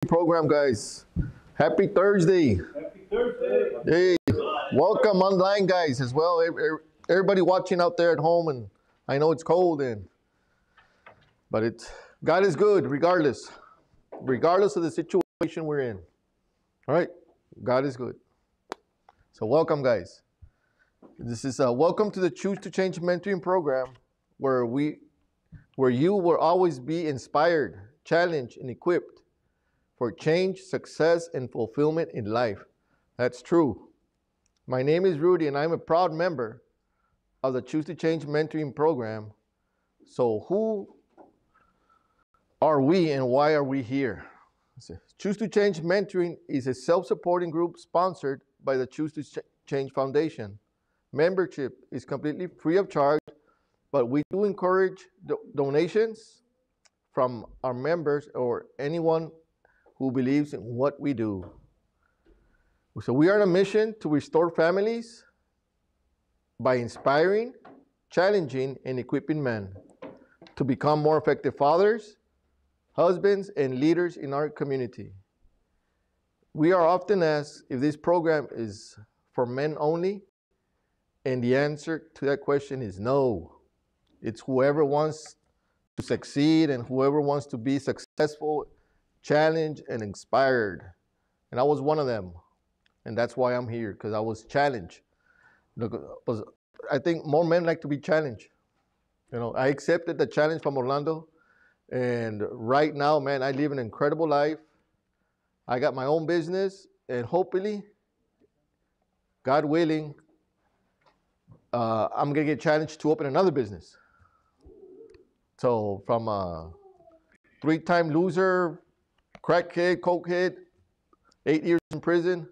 program, guys. Happy Thursday. Happy Thursday. Hey, welcome online, guys, as well. Everybody watching out there at home, and I know it's cold, but God is good regardless of the situation we're in. All right, God is good. So welcome, guys. This is welcome to the Choose to Change mentoring program, where you will always be inspired, challenged, and equipped for change, success, and fulfillment in life. That's true. My name is Rudy, and I'm a proud member of the Choose to Change mentoring program. So who are we and why are we here? Choose to Change mentoring is a self-supporting group sponsored by the Choose to Change Foundation. Membership is completely free of charge, but we do encourage donations from our members or anyone who believes in what we do. So we are on a mission to restore families by inspiring, challenging, and equipping men to become more effective fathers, husbands, and leaders in our community. We are often asked if this program is for men only, and the answer to that question is no. It's whoever wants to succeed and whoever wants to be successful, challenged, and inspired. And I was one of them. And that's why I'm here, because I was challenged. I think more men like to be challenged. I accepted the challenge from Orlando. And right now, man, I live an incredible life. I got my own business. And hopefully, God willing, I'm going to get challenged to open another business. So from a 3-time loser, crackhead, cokehead, 8 years in prison,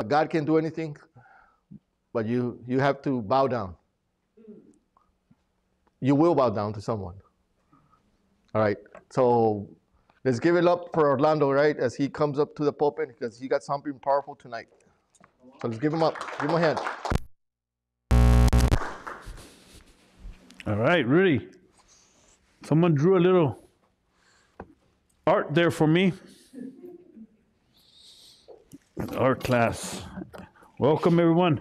God can do anything, but you have to bow down. You will bow down to someone. All right, so let's give it up for Orlando, right, as he comes up to the pulpit, because he got something powerful tonight. So let's give him up. Give him a hand. All right, Rudy. Someone drew a little art there for me. Art class. Welcome, everyone.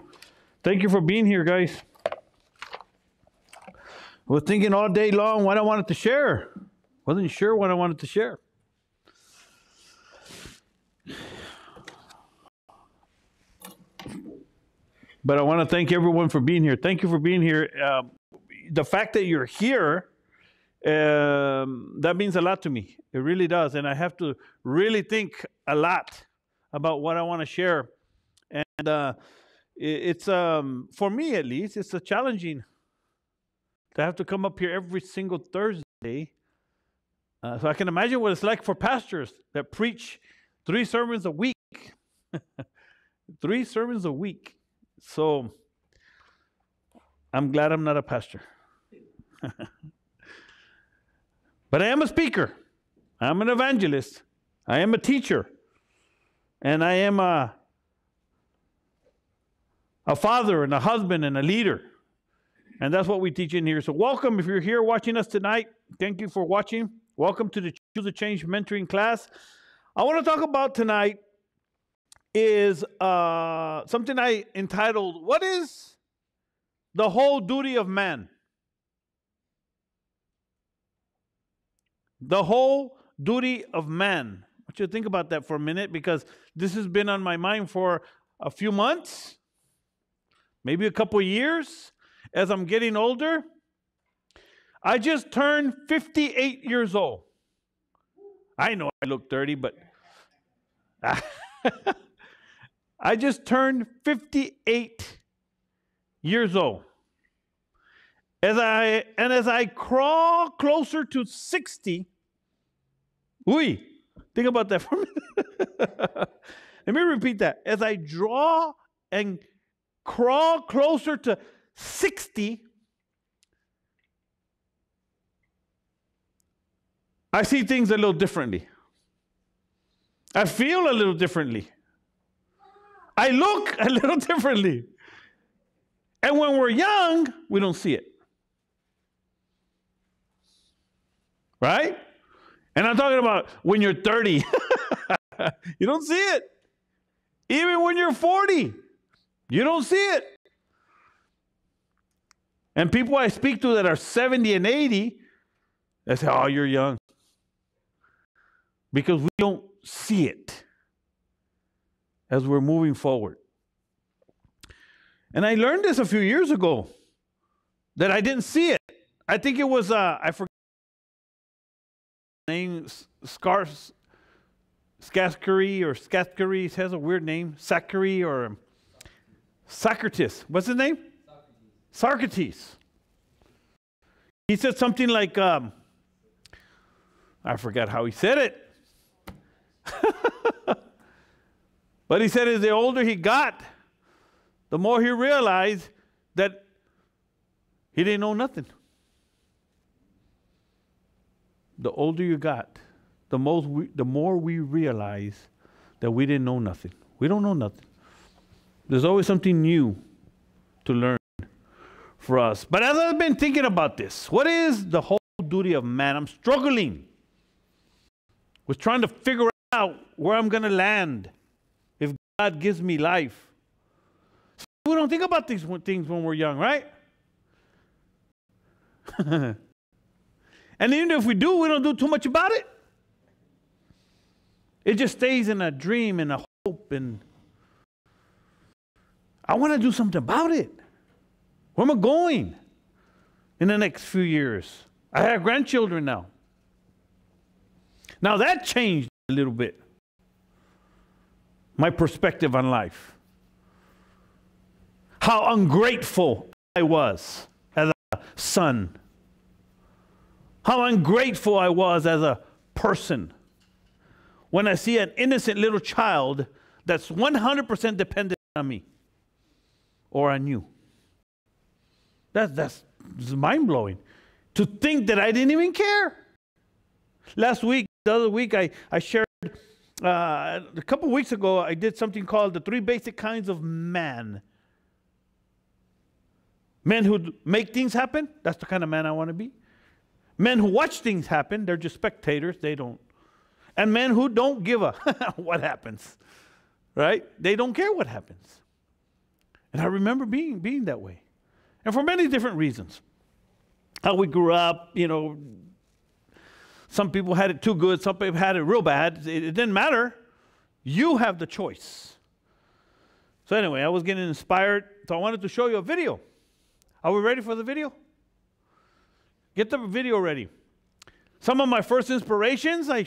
Thank you for being here, guys. I was thinking all day long what I wanted to share. Wasn't sure what I wanted to share. But I want to thank everyone for being here. Thank you for being here. The fact that you're here, that means a lot to me. It really does. And I have to really think a lot about what I want to share. And it's, for me at least, it's a challenging to have to come up here every single Thursday. So I can imagine what it's like for pastors that preach 3 sermons a week. 3 sermons a week. So I'm glad I'm not a pastor. But I am a speaker. I'm an evangelist. I am a teacher. And I am a father and a husband and a leader. And that's what we teach in here. So welcome if you're here watching us tonight. Thank you for watching. Welcome to the Choose to Change mentoring class. I want to talk about tonight is something I entitled, What is the Whole Duty of Man? The whole duty of man. I want you to think about that for a minute, because this has been on my mind for a few months, maybe a couple years, as I'm getting older. I just turned 58 years old. I know I look 30, but I just turned 58 years old. As I crawl closer to 60, think about that for a minute. Let me repeat that. As I draw and crawl closer to 60, I see things a little differently. I feel a little differently. I look a little differently. And when we're young, we don't see it. Right? And I'm talking about when you're 30. You don't see it. Even when you're 40, you don't see it. And people I speak to that are 70 and 80, they say, oh, you're young. Because we don't see it as we're moving forward. And I learned this a few years ago, that I didn't see it. I think it was, I forget the name, Scatscary, it has a weird name, Zachary or Socrates. What's his name? Socrates. He said something like, I forgot how he said it. But he said as the older he got, the more he realized that he didn't know nothing. The older you got, the more we realize that we didn't know nothing. We don't know nothing. There's always something new to learn for us. But as I've been thinking about this, what is the whole duty of man? I'm struggling with trying to figure out where I'm going to land if God gives me life. So we don't think about these things when we're young, right? And even if we do, we don't do too much about it. It just stays in a dream and a hope, and I want to do something about it. Where am I going in the next few years? I have grandchildren now. Now that changed a little bit, my perspective on life. How ungrateful I was as a son. How ungrateful I was as a person when I see an innocent little child that's 100% dependent on me or on you. That's mind-blowing. To think that I didn't even care. The other week, I shared, a couple of weeks ago, I did something called the 3 basic kinds of man. Men who make things happen, that's the kind of man I want to be. Men who watch things happen, they're just spectators, they don't. And men who don't give a what happens, right? They don't care what happens. And I remember being that way. And for many different reasons. How we grew up, you know, some people had it too good, some people had it real bad. It didn't matter. You have the choice. So anyway, I was getting inspired, so I wanted to show you a video. Are we ready for the video? Get the video ready. Some of my first inspirations, I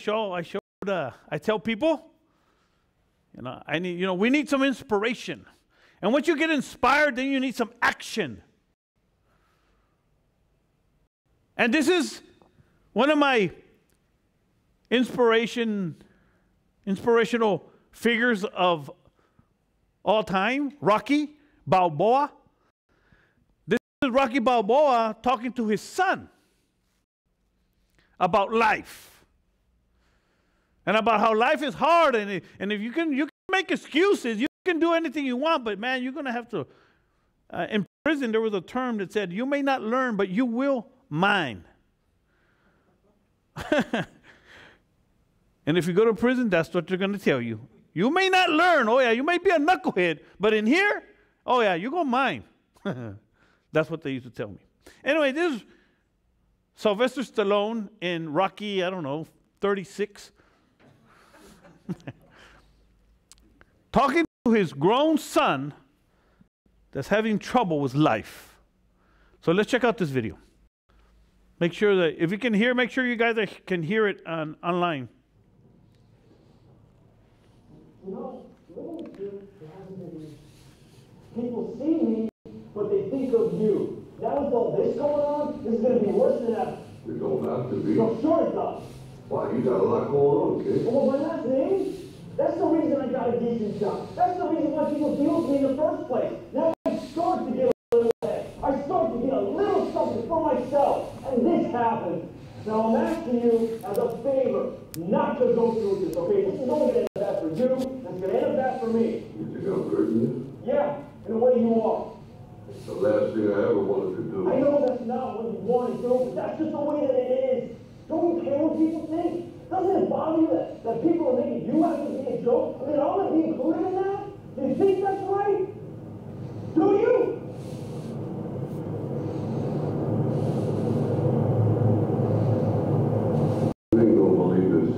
tell people, we need some inspiration. And once you get inspired, then you need some action. And this is one of my inspirational figures of all time, Rocky Balboa. This is Rocky Balboa talking to his son about life and about how life is hard, and if you can make excuses, you can do anything you want, but man, you're going to have to. In prison, there was a term that said, "You may not learn, but you will mine." And if you go to prison, that's what they're going to tell you. You may not learn. Oh yeah, you may be a knucklehead, but in here, oh yeah, you're going to mine. That's what they used to tell me. Anyway, this is Sylvester Stallone in Rocky, 36. Talking to his grown son that's having trouble with life. So let's check out this video. Make sure that, if you can hear, make sure you guys can hear it online. People see me, but they think of you. Now with all this going on, this is going to be worse than ever. We don't have to be. No, sure it does. Why? You got a lot going on, kid. Well, my last name? That's the reason I got a decent job. That's the reason why people deal with me in the first place. Now I start to get a little ahead. I start to get a little something for myself. And this happened. Now I'm asking you as a favor not to go through this, okay? This is only going to end up bad for you, and it's going to end up bad for me. You think I'm hurting you? Yeah, in the way you are. It's the last thing I ever wanted to do. I know that's not what you want to do, but that's just the way that it is. Don't care what people think. Doesn't it bother you that people are making you out to be a joke? I mean, I want to be included in that? Do you think that's right? Do you? You ain't gonna believe this.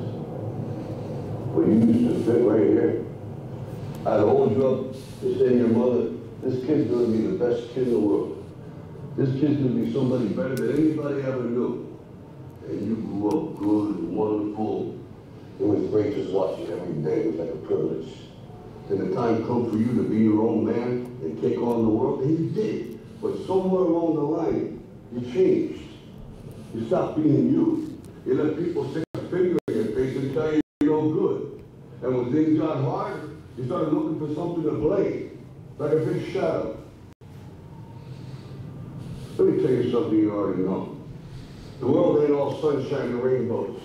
But you used to sit right here. I'd hold you up and say to your mother, this kid's gonna be the best kid in the world. This kid's gonna be somebody better than anybody ever knew. And you grew up good and wonderful. It was great just watching every day. It was like a privilege. Then the time come for you to be your own man and take on the world, and you did. But somewhere along the line, you changed. You stopped being you. You let people stick a finger in your face and tell you you're no good. And when things got hard, you started looking for something to blame, like a big shadow. Let me tell you something you already know. The world ain't all sunshine and rainbows.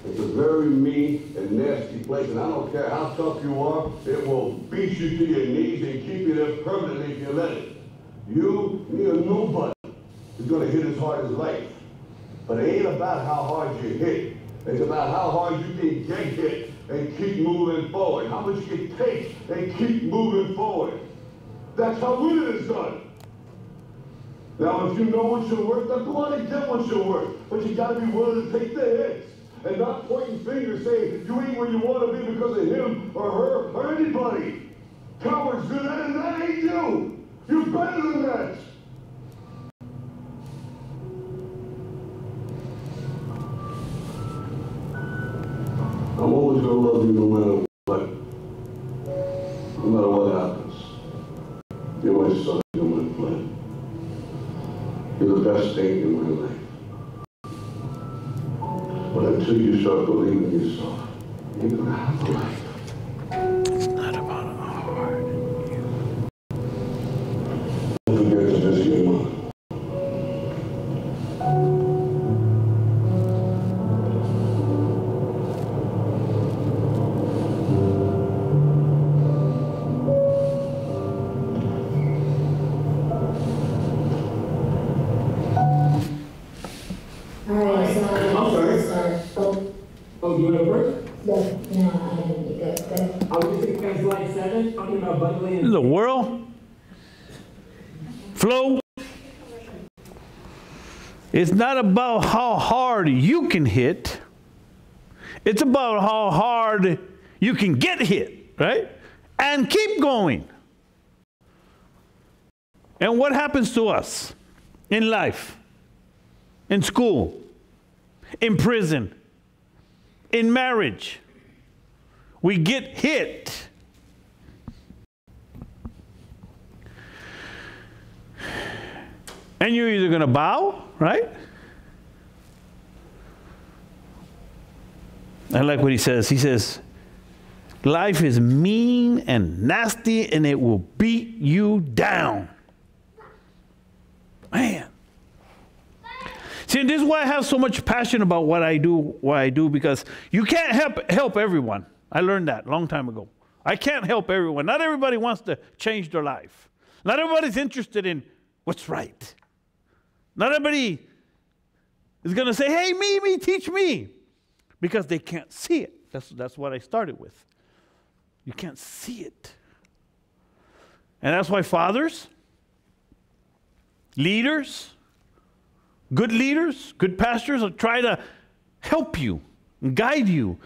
It's a very mean and nasty place, and I don't care how tough you are, it will beat you to your knees and keep you there permanently if you let it. You, me, a nobody is gonna hit as hard as life. But it ain't about how hard you hit. It's about how hard you can get hit and keep moving forward. How much you can take and keep moving forward. That's how winning is done. Now, if you know what you're worth, then go on and get what you're worth. But you gotta be willing to take the hits and not pointing fingers saying you ain't where you want to be because of him or her or anybody. Cowards do that, and that ain't you. You're better than that. I'm always gonna love you no matter what. No matter what happens. You're my son, you're my friend. You're the best thing in my life. But until you start believing in yourself, you're gonna have a life. It's not about how hard you. Don't forget to visit your mother. Alright, so I'm sorry. sorry. Oh, you want to break? No, I didn't get that. I was just thinking slide 7, talking about bundling In and the world, flow. It's not about how hard you can hit. It's about how hard you can get hit, right? And keep going. And what happens to us in life, in school, in prison, in marriage? We get hit. And you're either going to bow, right? I like what he says. He says, life is mean and nasty and it will beat you down. Man. See, this is why I have so much passion about what I do, because you can't help everyone. I learned that a long time ago. I can't help everyone. Not everybody wants to change their life. Not everybody's interested in what's right. Not everybody is going to say, hey, me, teach me. Because they can't see it. That's what I started with. You can't see it. And that's why fathers, leaders, good pastors will try to help you and guide you.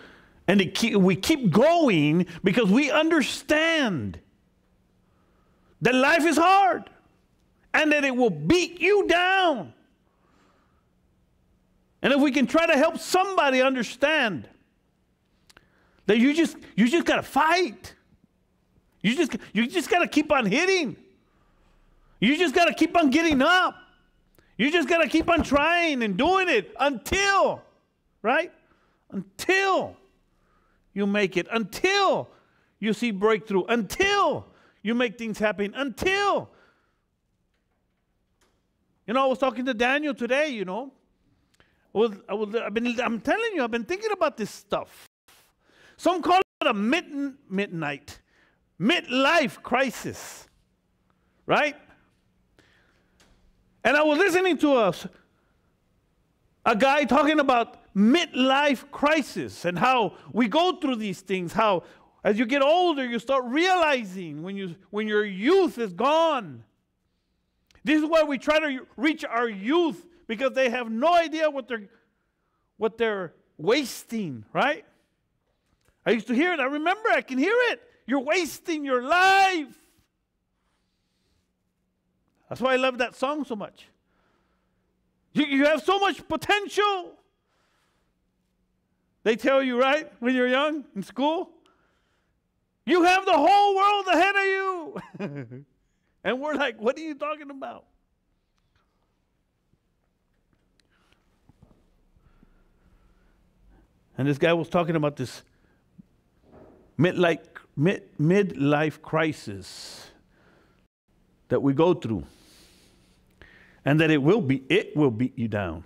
And we keep going because we understand that life is hard and that it will beat you down. And if we can try to help somebody understand that you just got to fight. You just got to keep on hitting. You just got to keep on getting up. You just got to keep on trying and doing it until, right? Until you make it, until you see breakthrough, until you make things happen, until. You know, I was talking to Daniel today, you know. I'm telling you, I've been thinking about this stuff. Some call it a midlife crisis, right? And I was listening to a guy talking about midlife crisis and how we go through these things, how as you get older, you start realizing when your youth is gone. This is why we try to reach our youth, because they have no idea what they're wasting, right? I used to hear it. I remember. I can hear it. You're wasting your life. That's why I love that song so much. You have so much potential. They tell you, right, when you're young in school, you have the whole world ahead of you. And we're like, what are you talking about? And this guy was talking about this midlife crisis that we go through, and that it will beat you down.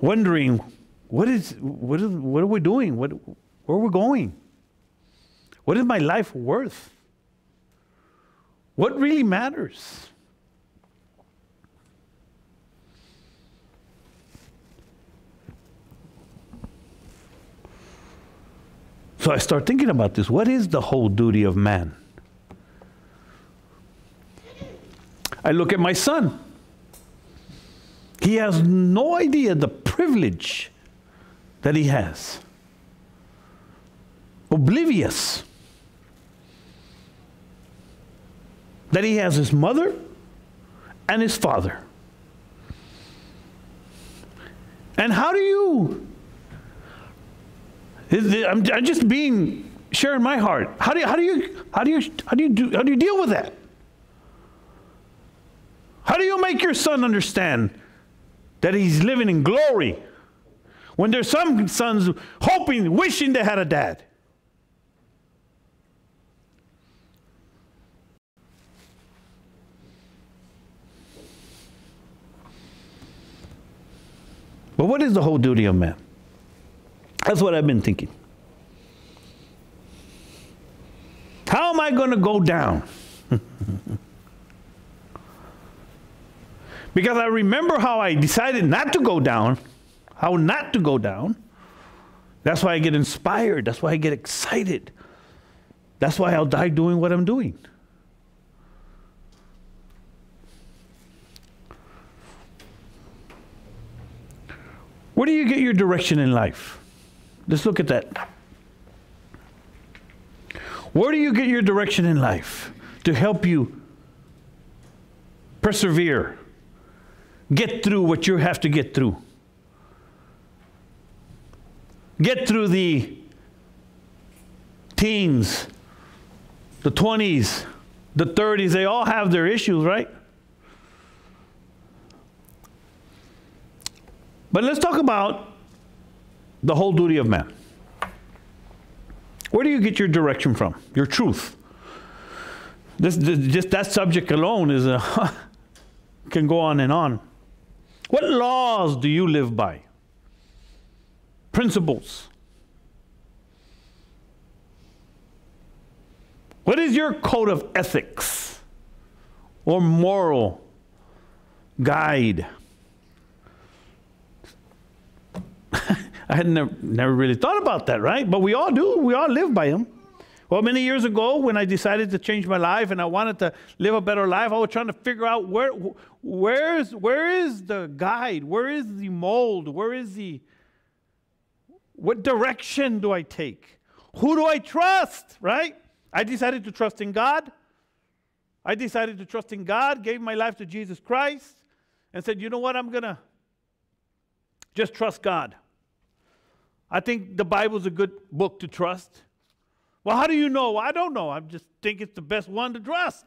Wondering, what are we doing? Where are we going? What is my life worth? What really matters? So I start thinking about this. What is the whole duty of man? I look at my son. He has no idea the privilege that he has. Oblivious that he has his mother and his father. And how do you, I'm just sharing my heart. How do you deal with that? How do you make your son understand that he's living in glory when there's some sons wishing they had a dad? But what is the whole duty of man? That's what I've been thinking. How am I going to go down? Because I remember how I decided not to go down, how not to go down. That's why I get inspired. That's why I get excited. That's why I'll die doing what I'm doing. Where do you get your direction in life? Let's look at that. Where do you get your direction in life to help you persevere, get through what you have to get through? Get through the teens, the 20s, the 30s. They all have their issues, right? But let's talk about the whole duty of man. Where do you get your direction from? Your truth. Just that subject alone is can go on and on. What laws do you live by? Principles. What is your code of ethics or moral guide? I had never really thought about that, right? But we all do. We all live by them. Well, many years ago, when I decided to change my life and I wanted to live a better life, I was trying to figure out where is the guide? Where is the mold? What direction do I take? Who do I trust, right? I decided to trust in God. Gave my life to Jesus Christ, and said, you know what, I'm going to just trust God. I think the Bible's a good book to trust. Well, how do you know? I don't know. I just think it's the best one to trust.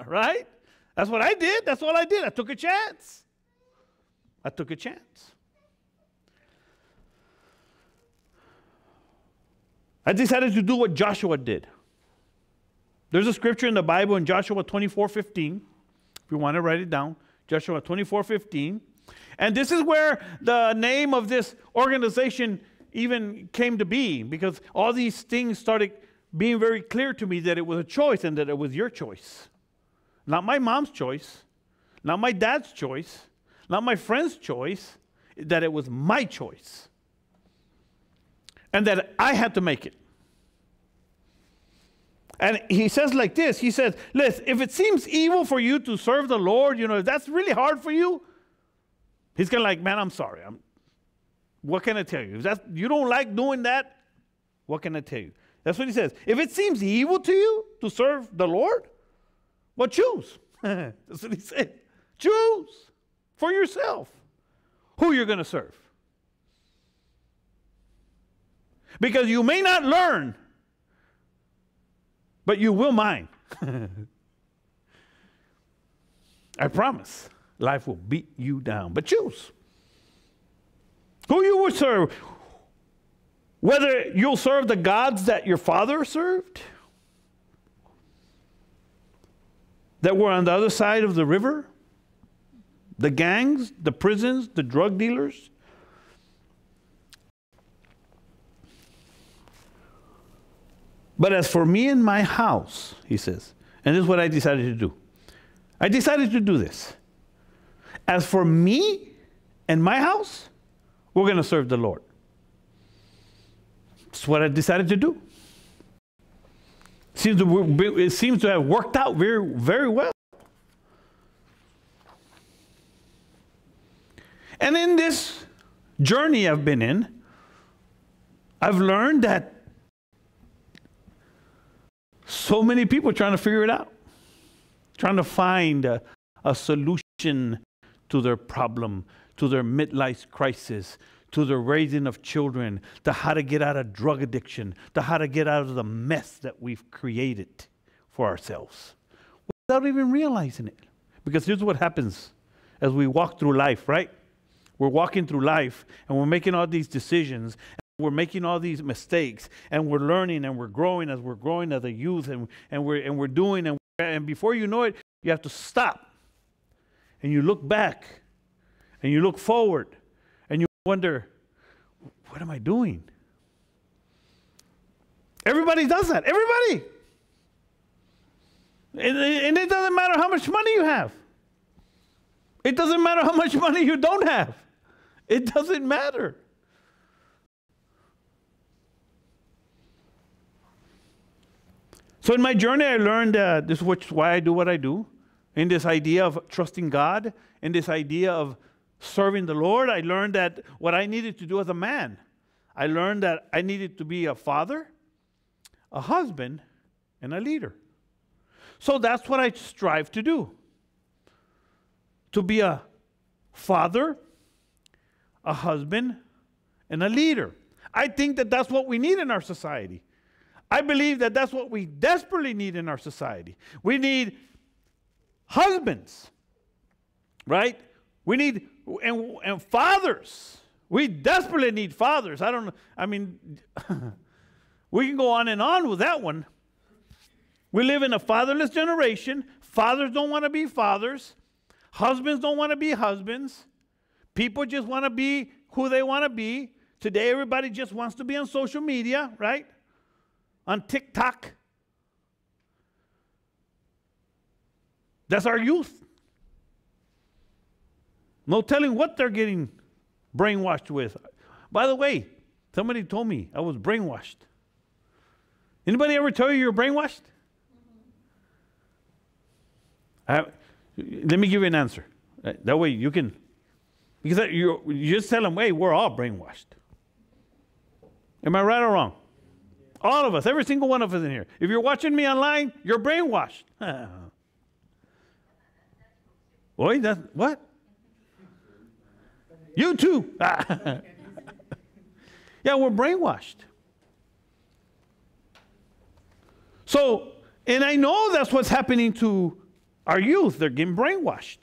Right? That's what I did. That's all I did. I took a chance. I decided to do what Joshua did. There's a scripture in the Bible in Joshua 24:15. If you want to write it down. Joshua 24:15. And this is where the name of this organization even came to be, because all these things started being very clear to me that it was a choice and that it was your choice. Not my mom's choice. not my dad's choice, not my friend's choice, that it was my choice. And that I had to make it. And he says like this, he says, listen, if it seems evil for you to serve the Lord, you know, if that's really hard for you, he's kind of like, man, I'm sorry. What can I tell you? If you don't like doing that, what can I tell you? That's what he says. If it seems evil to you to serve the Lord, well, choose. That's what he said. Choose for yourself who you're going to serve. Because you may not learn, but you will mind. I promise. Life will beat you down. But choose who you will serve. Whether you'll serve the gods that your father served, that were on the other side of the river, the gangs, the prisons, the drug dealers. But as for me and my house, he says, and this is what I decided to do. I decided to do this. As for me and my house, we're going to serve the Lord. That's what I decided to do. It seems to have worked out very, very well. And in this journey I've been in, I've learned that so many people are trying to figure it out, trying to find a solution to their problem, to their midlife crisis, to the raising of children, to how to get out of drug addiction, to how to get out of the mess that we've created for ourselves, without even realizing it. Because here's what happens as we walk through life, right? We're walking through life, and we're making all these decisions, and we're making all these mistakes, and we're learning, and we're growing as a youth, and we're doing, and before you know it, you have to stop, and you look back, and you look forward, and you wonder, what am I doing? Everybody does that. Everybody. And it doesn't matter how much money you have. It doesn't matter how much money you don't have. It doesn't matter. So in my journey, I learned this is why I do what I do. In this idea of trusting God, in this idea of serving the Lord, I learned that what I needed to do as a man, I learned that I needed to be a father, a husband, and a leader. So that's what I strive to do. To be a father, a husband, and a leader. I think that that's what we need in our society. I believe that that's what we desperately need in our society. We need husbands, right? We need, and fathers. We desperately need fathers. We can go on and on with that one. We live in a fatherless generation. Fathers don't want to be fathers. Husbands don't want to be husbands. People just want to be who they want to be. Today, everybody just wants to be on social media, right? On TikTok. That's our youth. No telling what they're getting brainwashed with. By the way, somebody told me I was brainwashed. Anybody ever tell you you're brainwashed? Let me give you an answer. That way you can, because you just tell them, hey, we're all brainwashed. Am I right or wrong? All of us, every single one of us in here. If you're watching me online, you're brainwashed. Boy, that's what? You too. Yeah, we're brainwashed. So, and I know that's what's happening to our youth. They're getting brainwashed.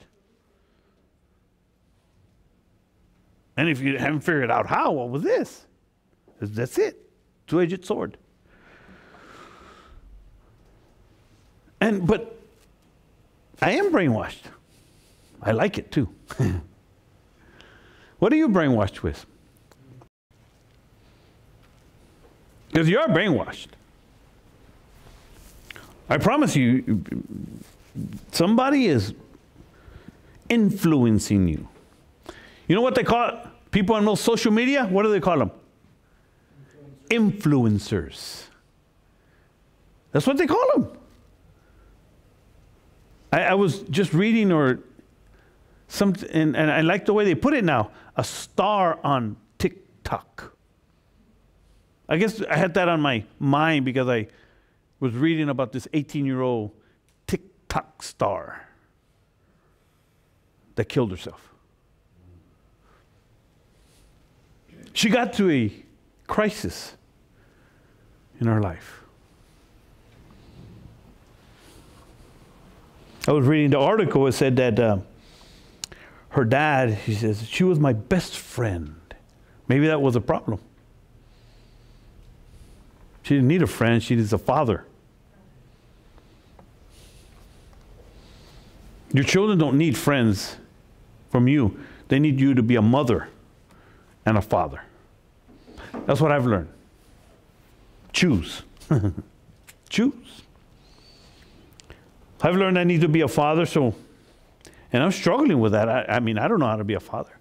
And if you haven't figured out how, what was this? That's it. Two-edged sword. But I am brainwashed. I like it too. What are you brainwashed with? Because you are brainwashed. I promise you, somebody is influencing you. You know what they call people on most social media? What do they call them? Influencers. That's what they call them. I was just reading and I like the way they put it now. A star on TikTok. I guess I had that on my mind because I was reading about this 18-year-old TikTok star that killed herself. She got to a crisis in her life. I was reading the article. It said that her dad, he says, she was my best friend. Maybe that was a problem. She didn't need a friend. She needs a father. Your children don't need friends from you. They need you to be a mother and a father. That's what I've learned. Choose. Choose. I've learned I need to be a father, and I'm struggling with that. I mean, I don't know how to be a father.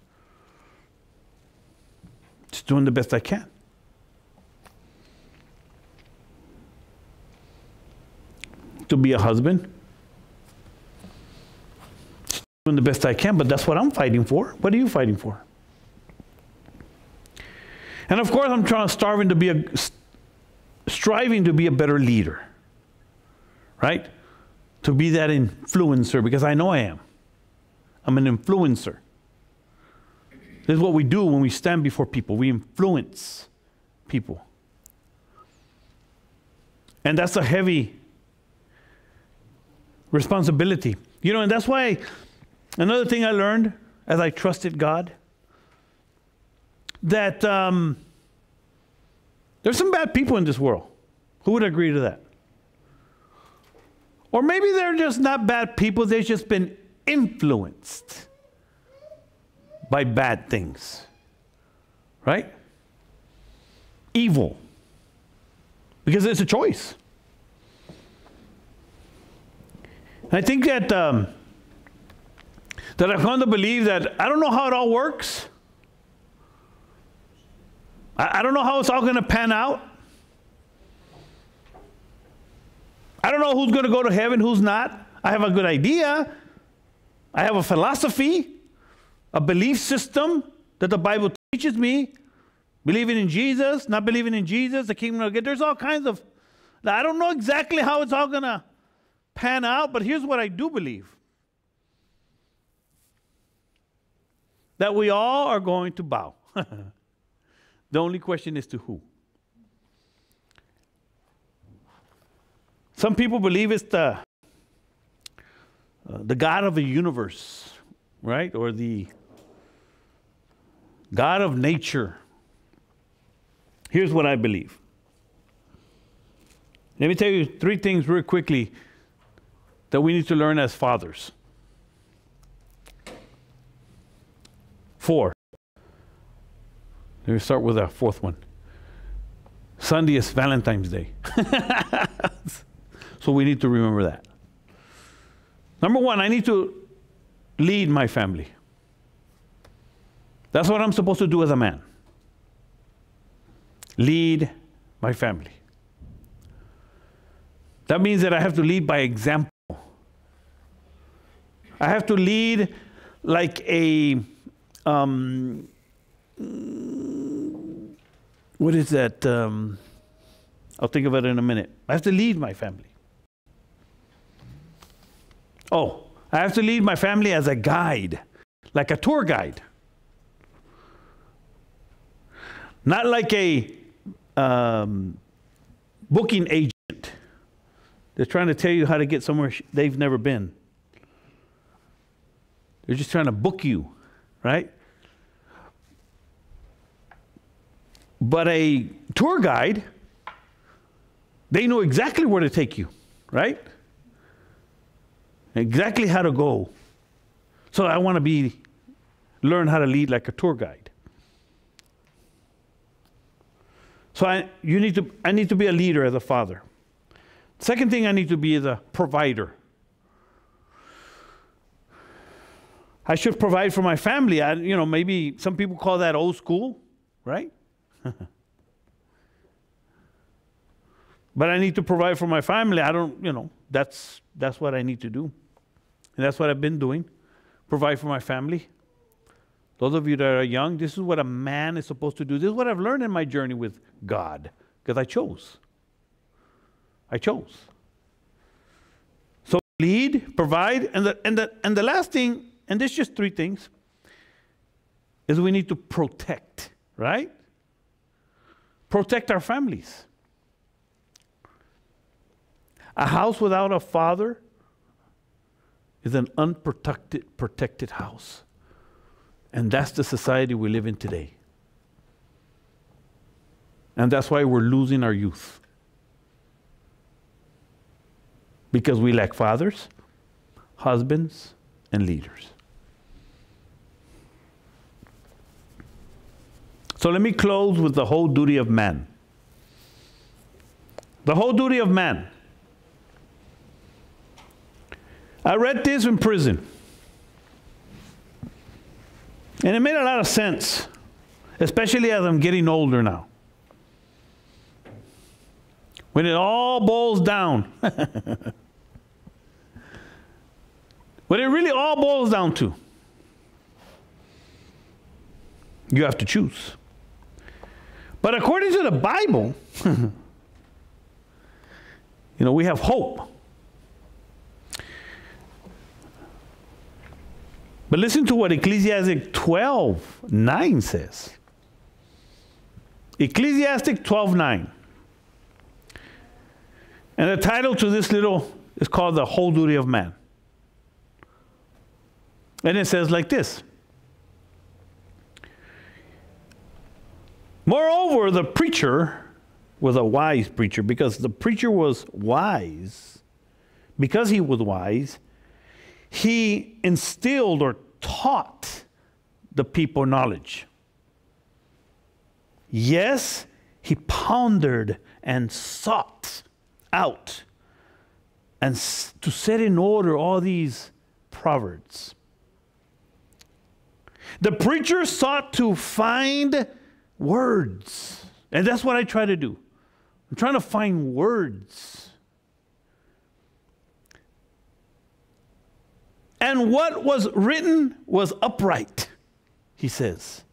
Just doing the best I can. To be a husband. Just doing the best I can, but that's what I'm fighting for. What are you fighting for? And of course, I'm striving to be a better leader. Right? To be that influencer, because I know I am. I'm an influencer. This is what we do when we stand before people. We influence people. And that's a heavy responsibility. You know, and that's why another thing I learned as I trusted God, that there's some bad people in this world. Who would agree to that? Or maybe they're just not bad people, they've just been influenced by bad things. Right? Evil. Because it's a choice. I think that that I've come to believe that I don't know how it all works. I don't know how it's all going to pan out. I don't know who's going to go to heaven, who's not. I have a good idea. I have a philosophy, a belief system that the Bible teaches me. Believing in Jesus, not believing in Jesus, the kingdom of God. There's all kinds of, I don't know exactly how it's all going to pan out, but here's what I do believe. That we all are going to bow. The only question is to who. Some people believe it's the God of the universe, right? Or the God of nature. Here's what I believe. Let me tell you 3 things real quickly that we need to learn as fathers. 4. Let me start with a 4th one. Sunday is Valentine's Day. So we need to remember that. Number 1, I need to lead my family. That's what I'm supposed to do as a man. Lead my family. That means that I have to lead by example. I have to lead like a, what is that? I'll think of it in a minute. I have to lead my family. Oh, I have to lead my family as a guide, like a tour guide. Not like a booking agent. They're trying to tell you how to get somewhere they've never been. They're just trying to book you, right? But a tour guide, they know exactly where to take you, right? Exactly how to go. So I want to learn how to lead like a tour guide. So I need to be a leader as a father. Second thing I need to be is a provider. I should provide for my family. Maybe some people call that old school, right? But I need to provide for my family. That's what I need to do. And that's what I've been doing. Provide for my family. Those of you that are young, this is what a man is supposed to do. This is what I've learned in my journey with God. Because I chose. So lead, provide, and the last thing, and there's just three things, is we need to protect, right? Protect our families. A house without a father is an unprotected house. And that's the society we live in today. And that's why we're losing our youth. Because we lack fathers, husbands, and leaders. So let me close with the whole duty of man. The whole duty of man. I read this in prison. And it made a lot of sense, especially as I'm getting older now. When it all boils down, what it really all boils down to, you have to choose. But according to the Bible, we have hope. But listen to what Ecclesiastes 12:9 says. Ecclesiastes 12:9. And the title to this is called The Whole Duty of Man. And it says like this. Moreover, the preacher was a wise preacher, because the preacher was wise. Because he was wise, he instilled or taught the people knowledge. Yes, he pondered and sought out and to set in order all these proverbs. The preacher sought to find words. And that's what I try to do. I'm trying to find words. And what was written was upright, he says.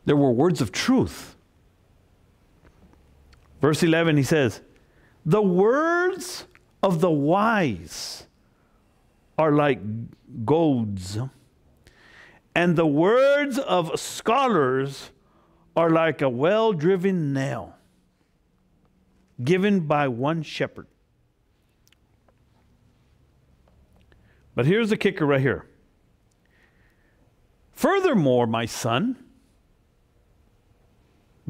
There were words of truth. Verse 11, he says, the words of the wise are like goads, and the words of scholars are like a well-driven nail given by one shepherd. But here's the kicker right here. Furthermore, my son,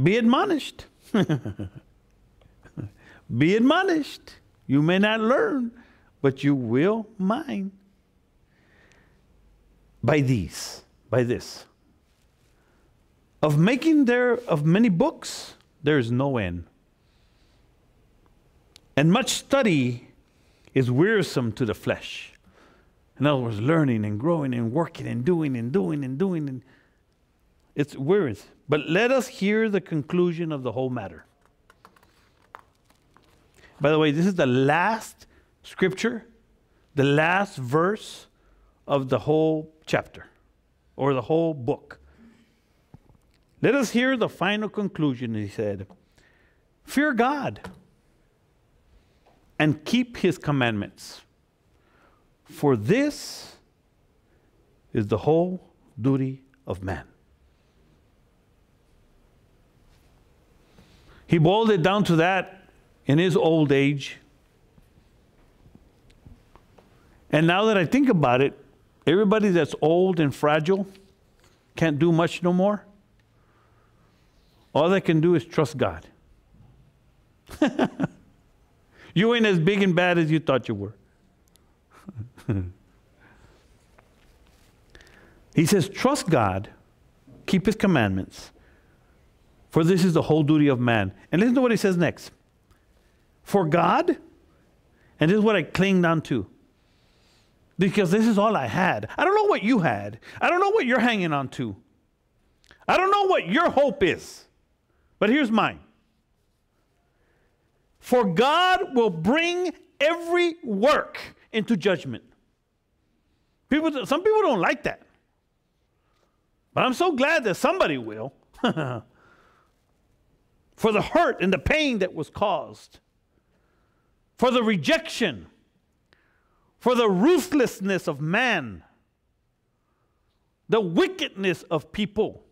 be admonished. Be admonished. You may not learn, but you will mind. By this. Of making of many books, there is no end. And much study is wearisome to the flesh. In other words, learning and growing and working and doing. And it's wearisome. But let us hear the conclusion of the whole matter. By the way, this is the last scripture, the last verse of the whole chapter or the whole book. Let us hear the final conclusion, he said. Fear God and keep his commandments, for this is the whole duty of man. He boiled it down to that in his old age. And now that I think about it, everybody that's old and fragile can't do much no more. All they can do is trust God. You ain't as big and bad as you thought you were. He says, trust God, keep his commandments, for this is the whole duty of man. And listen to what he says next. For God, and this is what I clinged on to, because this is all I had. I don't know what you had. I don't know what you're hanging on to. I don't know what your hope is. But here's mine. For God will bring every work into judgment. Some people don't like that. But I'm so glad that somebody will. For the hurt and the pain that was caused. For the rejection. For the ruthlessness of man. The wickedness of people.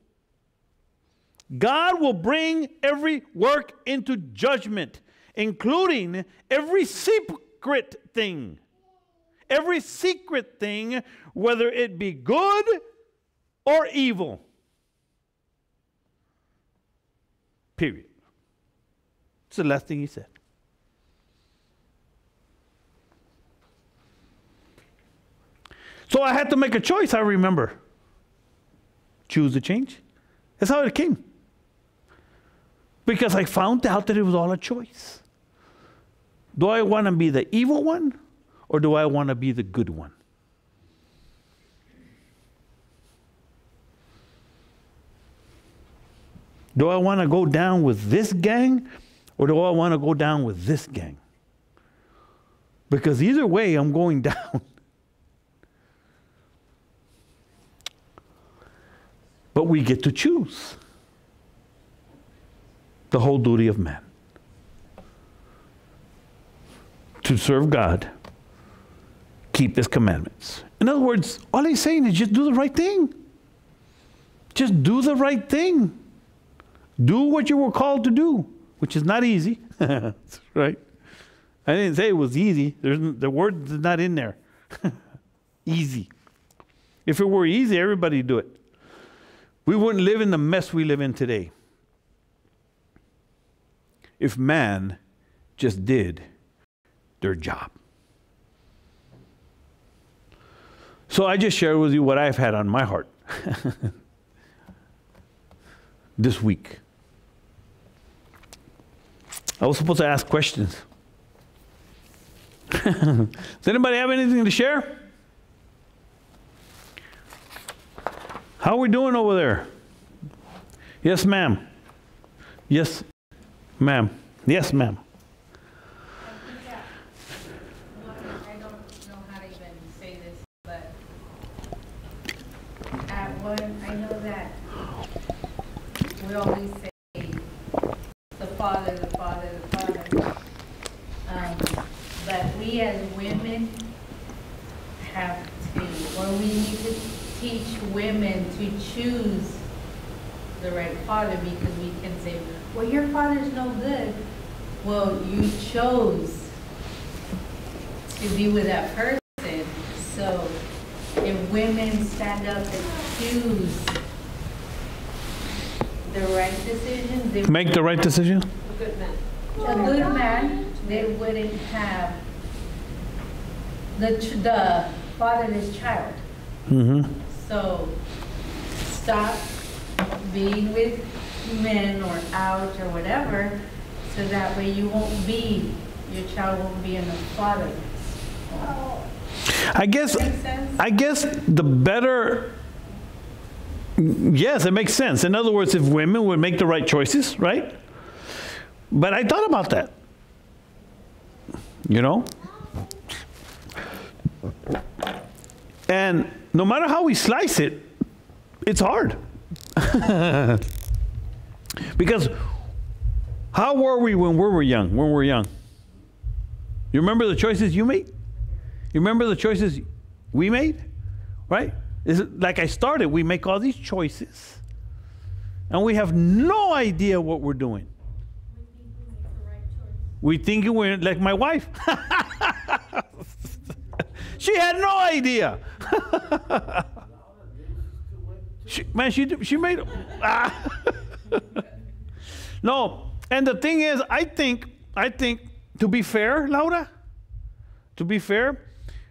God will bring every work into judgment, including every secret thing. Every secret thing, whether it be good or evil. Period. It's the last thing he said. So I had to make a choice, I remember. Choose to change. That's how it came. Because I found out that it was all a choice. Do I want to be the evil one, or do I want to be the good one? Do I want to go down with this gang, or do I want to go down with this gang? Because either way, I'm going down. But we get to choose the whole duty of man. To serve God, keep his commandments. In other words, all he's saying is just do the right thing. Just do the right thing. Do what you were called to do, which is not easy. Right? I didn't say it was easy. The word is not in there. Easy. If it were easy, everybody would do it. We wouldn't live in the mess we live in today if man just did their job. So I just shared with you what I've had on my heart this week. I was supposed to ask questions. Does anybody have anything to share? How are we doing over there? Yes, ma'am. Yes, ma'am. Yes, ma'am. I don't know how to even say this, but at one, I know that we always say the Father, the Father, the Father. But we as women have to, or we need to teach women to choose the right father, because we can say, well, your father's no good. Well, you chose to be with that person. So if women stand up and choose the right decision, they Make the right decision? a good man, they wouldn't have the fatherless child. Mm-hmm. So stop being with men or out or whatever, so that way your child won't be in the father. I guess the better, yes, it makes sense. In other words, if women would make the right choices, right? But I thought about that. You know? And no matter how we slice it, it's hard. Because how were we when we were young? You remember the choices you made? You remember the choices we made? Right? Is it like I started, we make all these choices and we have no idea what we're doing. We think we're like my wife. She had no idea. She made no. And the thing is, I think to be fair, Laura,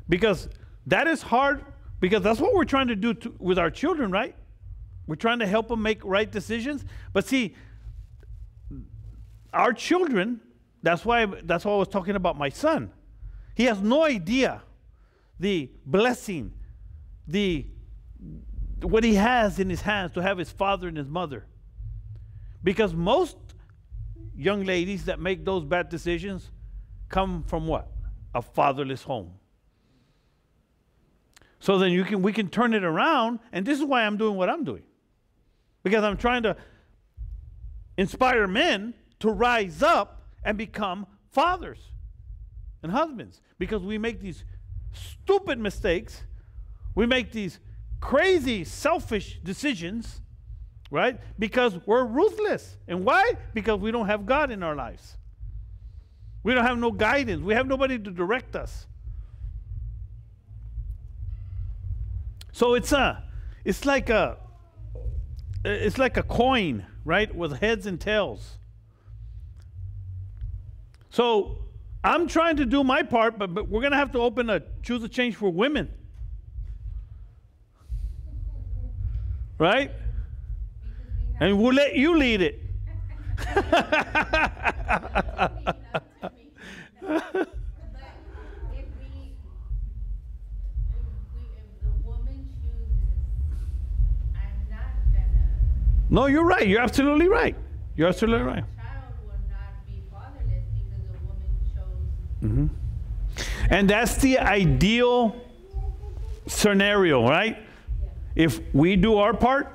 because that is hard, because that's what we're trying to do with our children, right? We're trying to help them make right decisions. But see, our children, that's why I was talking about my son. He has no idea the blessing, what he has in his hands to have his father and his mother. Because most young ladies that make those bad decisions come from what? A fatherless home. So then we can turn it around, and this is why I'm doing what I'm doing. Because I'm trying to inspire men to rise up and become fathers and husbands. Because we make these stupid mistakes. We make these crazy, selfish decisions, right? Because we're ruthless. And why? Because we don't have God in our lives. We don't have no guidance. We have nobody to direct us. So it's like a coin, right, with heads and tails. So I'm trying to do my part, but we're going to have to choose a change for women. Right? And we'll let you lead it. No, you're right. You're absolutely right. You're absolutely right. Child will not be fatherless because a woman chose. And that's the ideal scenario, right? If we do our part,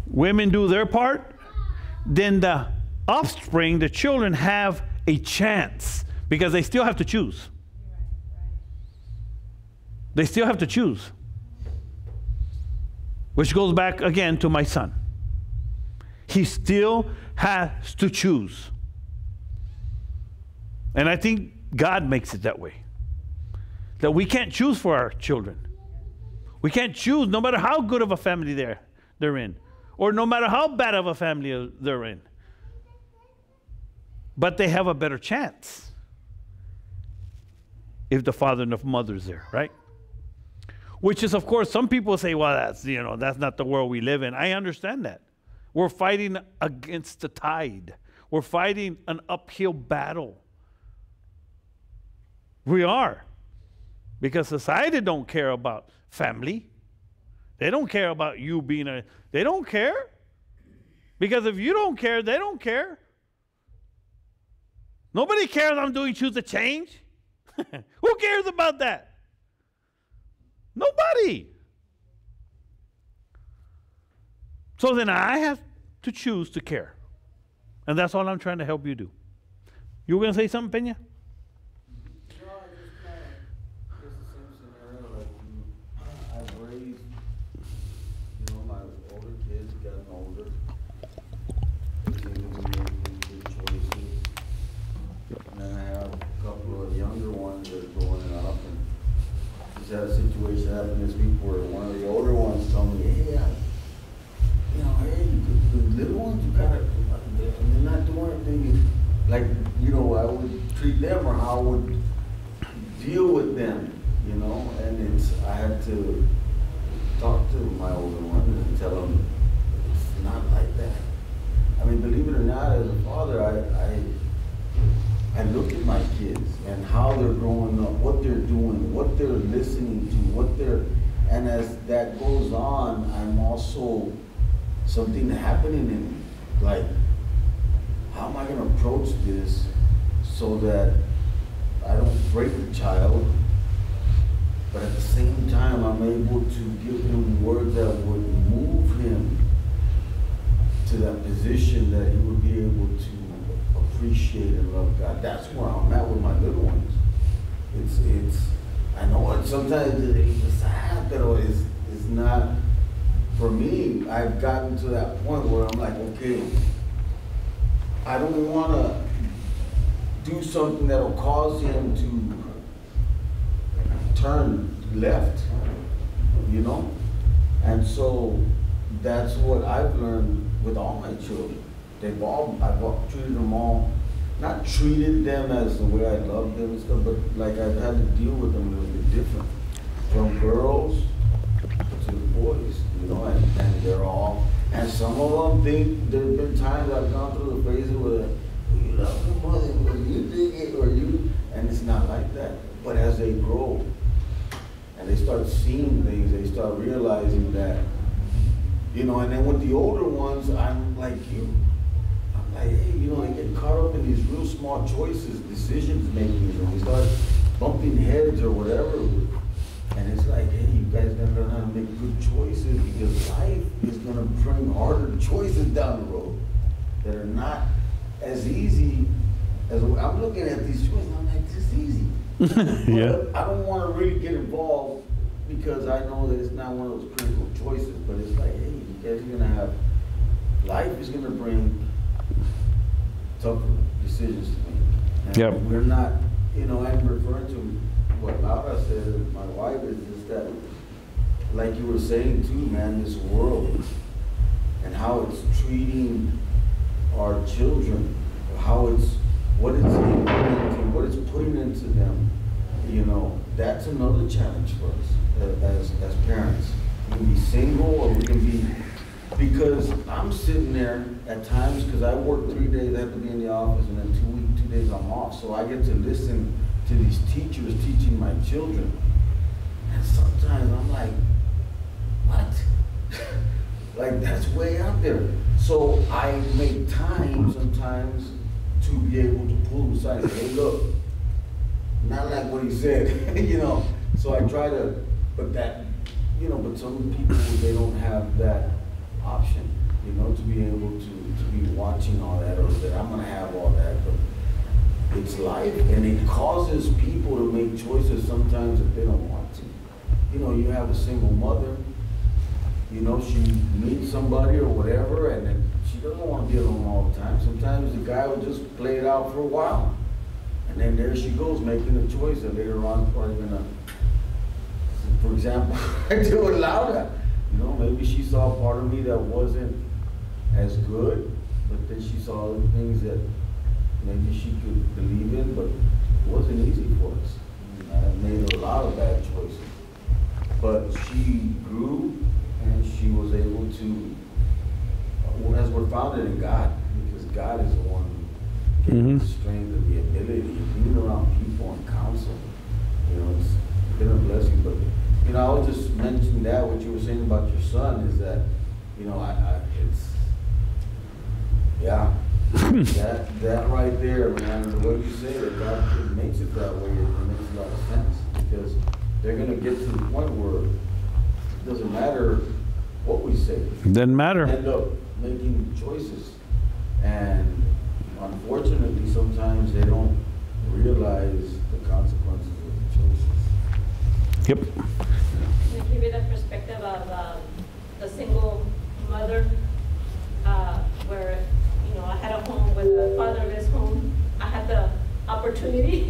women do their part, then the offspring, the children, have a chance because they still have to choose. They still have to choose. Which goes back again to my son. He still has to choose. And I think God makes it that way. That we can't choose for our children. We can't choose no matter how good of a family they're in. Or no matter how bad of a family they're in. But they have a better chance if the father and the mother's there, right? Which is, of course, some people say, well, that's not the world we live in. I understand that. We're fighting against the tide. We're fighting an uphill battle. We are. Because society don't care about family. They don't care about you being they don't care. Because if you don't care, they don't care. Nobody cares I'm doing Choose to Change. Who cares about that? Nobody. So then I have to choose to care. And that's all I'm trying to help you do. You were going to say something, Peña? No, I just the same scenario. Like I've raised, my older kids gotten older. Good choices. And then I have a couple of younger ones that are growing up. And just had a situation happen this week where one of the older ones told me, hey, the little ones, they're not doing anything like, I would treat them or how I would deal with them, and I had to talk to my older ones and tell them it's not like that. I mean, believe it or not, as a father, I look at my kids and how they're growing up, what they're doing, what they're listening to, and as that goes on, I'm also something happening in me. Like, how am I going to approach this so that I don't break the child, but at the same time I'm able to give him words that would move him to that position that he would be able to appreciate and love God. That's where I'm at with my little ones. I know sometimes it's sad, but it's not. For me, I've gotten to that point where I'm like, okay, I don't want to do something that'll cause him to turn left, And so that's what I've learned with all my children. I've treated them all, not treated them as the way I love them and stuff, but like I've had to deal with them a little bit different. From girls to the boys, and they're all, and some of them think, there's been times I've gone through the phases where, you love your mother, or you dig it, or you, and it's not like that. But as they grow, and they start seeing things, they start realizing that, you know, and then with the older ones, I'm like you. I'm like, hey, you know, they get caught up in these real small choices, decisions making, and they start bumping heads or whatever. And it's like, hey, you guys gotta learn how to make good choices, because life is gonna bring harder choices down the road that are not as easy as, I'm looking at these choices, and I'm like, this is easy. Yeah. But I don't wanna really get involved because I know that it's not one of those critical choices, but it's like, hey, you guys are gonna have, life is gonna bring tough decisions to make. And Yep. we're not, you know, I'm referring to what Laura said, my wife, is just that, like you were saying too, man, this world and how it's treating our children, how it's, what it's implementing, what it's putting into them, you know, that's another challenge for us as parents. We can be single, or we can be, because I'm sitting there at times, because I work 3 days, I have to be in the office, and then 2 days I'm off, so I get to listen to these teachers teaching my children. And sometimes I'm like, what? Like, that's way out there. So I make time sometimes to be able to pull them aside and say, hey, look, not like what he said, you know. So I try to, but that, you know, but some people, they don't have that option, you know, to be able to be watching all that, or that I'm gonna have all that, but it's life, and it causes people to make choices sometimes that they don't want to. You know, you have a single mother, you know, she meets somebody or whatever, and then she doesn't want to be alone all the time. Sometimes the guy will just play it out for a while, and then there she goes making a choice that later on probably gonna, for example, do it louder. You know, maybe she saw a part of me that wasn't as good, but then she saw other things that maybe she could believe in, but it wasn't easy for us. I made a lot of bad choices. But she grew, and she was able to, as we're founded in God, because God is the one who gave the strength and the ability, being around people and counsel. You know, it's been a blessing. But, you know, I was just mentioning that, what you were saying about your son, is that, you know, it's, yeah. that right there, man, the way you say it, God, it makes it that way, it makes a lot of sense, because they're gonna get to the point where it doesn't matter what we say. Doesn't matter. End up making choices, and unfortunately, sometimes they don't realize the consequences of the choices. Yep. Can I give you the perspective of the single mother, where, you know, I had a home with the father of his home. I had the opportunity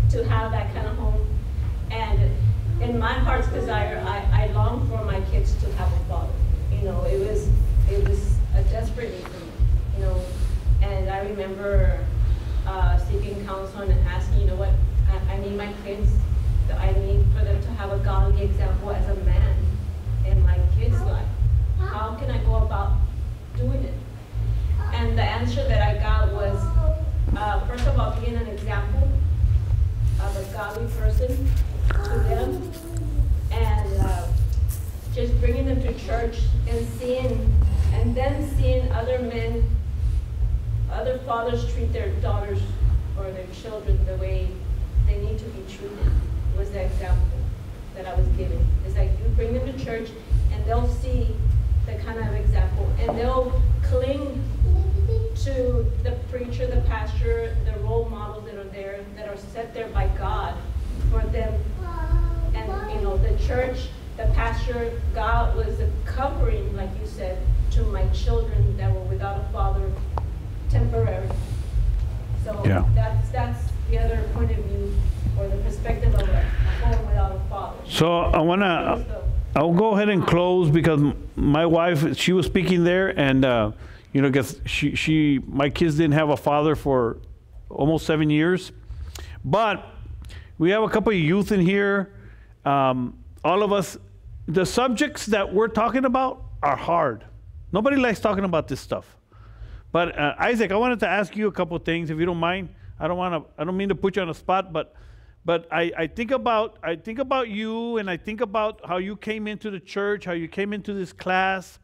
to have that kind of home. And in my heart's desire, I long for my kids to have a father. You know, it was a desperate need for me, you know. And I remember seeking counsel and asking, you know what, I need my kids, I need for them to have a godly example as a man in my kids' life. How can I go about doing it? And the answer that I got was, first of all, being an example of a godly person to them, and just bringing them to church and then seeing other men, other fathers treat their daughters or their children the way they need to be treated, was the example that I was given. It's like, you bring them to church and they'll see the kind of example, and they'll cling to the preacher, the pastor, the role models that are there, that are set there by God for them. And, you know, the church, the pastor, God was a covering, like you said, to my children that were without a father, temporary. So yeah. That's the other point of view, or the perspective of a home without a father. So I'll go ahead and close, because my wife, she was speaking there, and you know, because my kids didn't have a father for almost 7 years, but we have a couple of youth in here. All of us, the subjects that we're talking about are hard. Nobody likes talking about this stuff. But Isaac, I wanted to ask you a couple of things, if you don't mind. I don't mean to put you on the spot, but But I think about you, and I think about how you came into the church, how you came into this class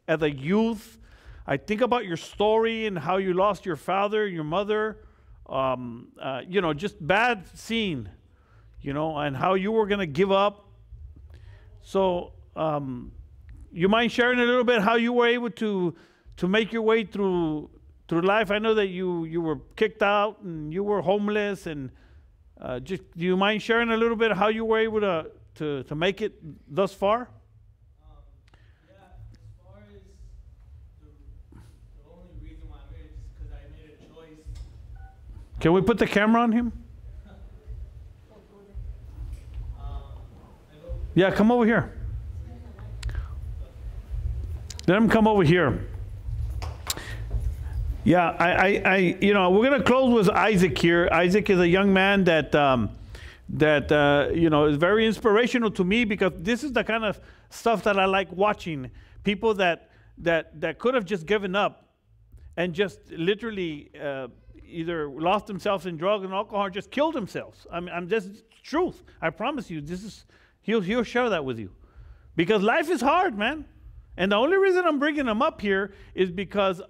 as a youth. I think about your story and how you lost your father and your mother. You know, just bad scene, you know, and how you were going to give up. So you mind sharing a little bit how you were able to make your way through life? I know that you were kicked out and you were homeless, and just, do you mind sharing a little bit how you were able to make it thus far? Yeah, as far as the only reason why I'm here is because I made a choice. Can we put the camera on him? Yeah, come over here. Let him come over here. Yeah, I you know, we're gonna close with Isaac here. Isaac is a young man that you know, is very inspirational to me, because this is the kind of stuff that I like watching. People that could have just given up and just literally either lost themselves in drugs and alcohol, or just killed themselves. I'm just truth. I promise you, this is he'll share that with you, because life is hard, man. And the only reason I'm bringing him up here is because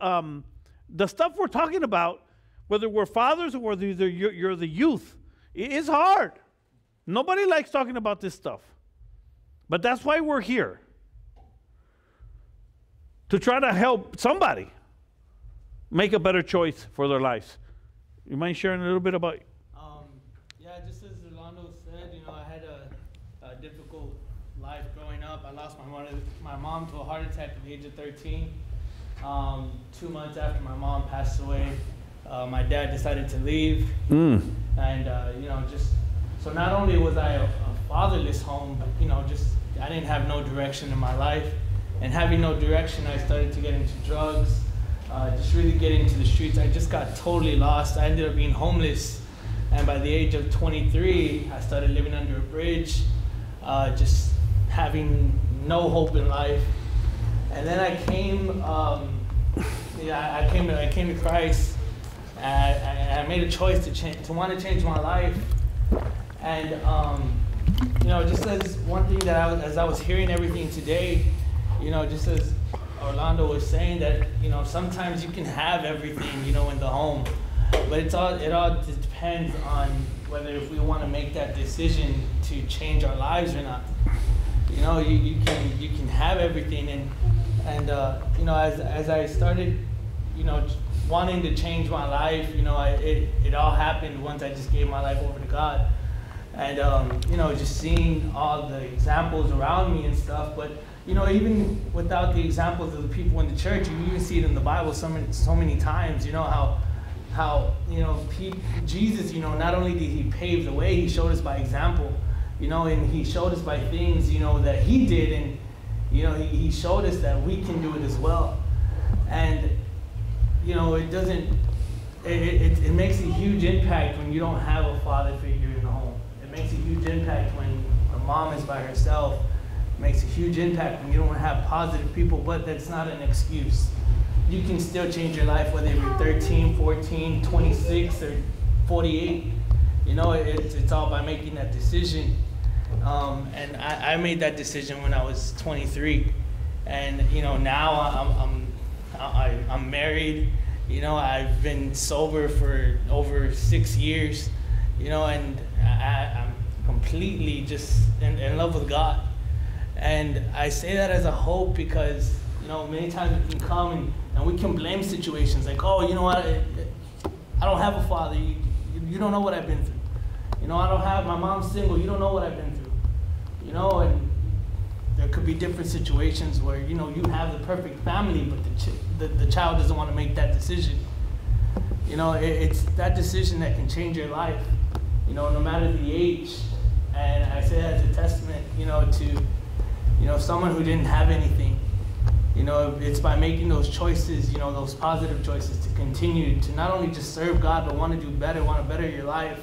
the stuff we're talking about, whether we're fathers or whether you're the youth, it is hard. Nobody likes talking about this stuff. But that's why we're here. To try to help somebody make a better choice for their lives. You mind sharing a little bit about? Yeah, just as Orlando said, you know, I had a difficult life growing up. I lost my mom to a heart attack at the age of 13. 2 months after my mom passed away, my dad decided to leave. And, you know, just, so not only was I a fatherless home, but, you know, just, I didn't have no direction in my life. And having no direction, I started to get into drugs, just really get into the streets. I just got totally lost. I ended up being homeless. And by the age of 23, I started living under a bridge, just having no hope in life. And then I came, I came to Christ. I made a choice to want to change my life. And you know, just as one thing that as I was hearing everything today, you know, just as Orlando was saying, that, you know, sometimes you can have everything, you know, in the home, but it all depends on whether if we want to make that decision to change our lives or not. You know, you can have everything, and you know, as I started, you know, wanting to change my life, you know, it all happened once I just gave my life over to God. And you know, just seeing all the examples around me and stuff. But you know, even without the examples of the people in the church, you even see it in the Bible so many times. You know how you know, Jesus, you know, not only did he pave the way, he showed us by example. You know, and he showed us by things, you know, that he did, and you know, he showed us that we can do it as well. And you know, it makes a huge impact when you don't have a father figure in the home. It makes a huge impact when a mom is by herself. It makes a huge impact when you don't have positive people, but that's not an excuse. You can still change your life, whether you're 13, 14, 26, or 48. You know, it's all by making that decision. And I made that decision when I was 23. And you know, now I'm married. You know, I've been sober for over 6 years. You know, and I'm completely just in love with God. And I say that as a hope because, you know, many times we can come and we can blame situations like, oh, you know what, I don't have a father. You don't know what I've been through. You know, I don't have, my mom's single. You don't know what I've been through. You know, and there could be different situations where, you know, you have the perfect family, but the child doesn't want to make that decision. You know, it's that decision that can change your life, you know, no matter the age. And I say that as a testament, you know, to, you know, someone who didn't have anything. You know, it's by making those choices, you know, those positive choices to continue to not only just serve God, but want to do better, want to better your life.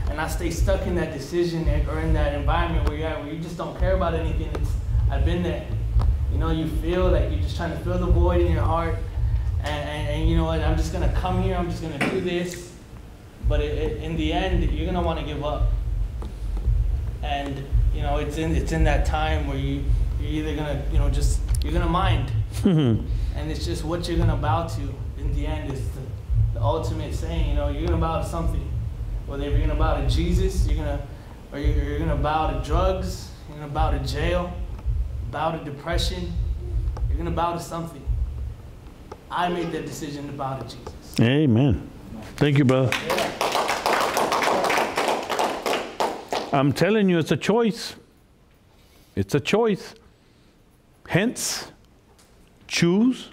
And not stay stuck in that decision or in that environment where you're at, where you just don't care about anything. I've been there. You know, you feel like you're just trying to fill the void in your heart. And you know what, I'm just going to come here, I'm just going to do this. But in the end, you're going to want to give up. And you know, it's in that time where you're either gonna, you know, you're gonna mind, and it's just what you're gonna bow to in the end is the ultimate saying. You know, you're gonna bow to something, whether you're gonna bow to Jesus, you're gonna bow to drugs, you're gonna bow to jail, bow to depression, you're gonna bow to something. I made that decision to bow to Jesus. Amen. Thank you, brother. I'm telling you, it's a choice. It's a choice. Hence, choose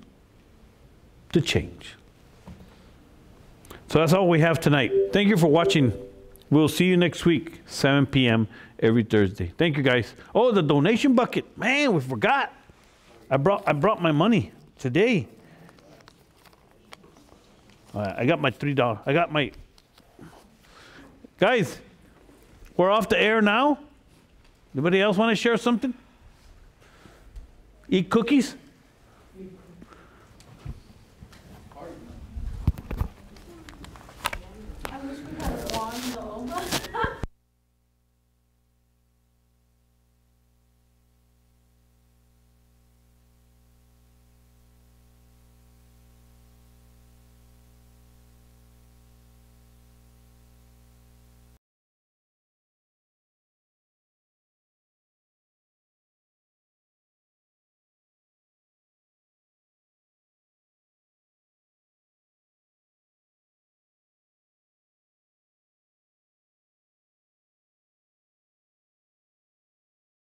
to change. So that's all we have tonight. Thank you for watching. We'll see you next week, 7 p.m. every Thursday. Thank you, guys. Oh, the donation bucket. Man, we forgot. I brought my money today. I got my $3. I got my... Guys, we're off the air now. Anybody else want to share something? Eat cookies?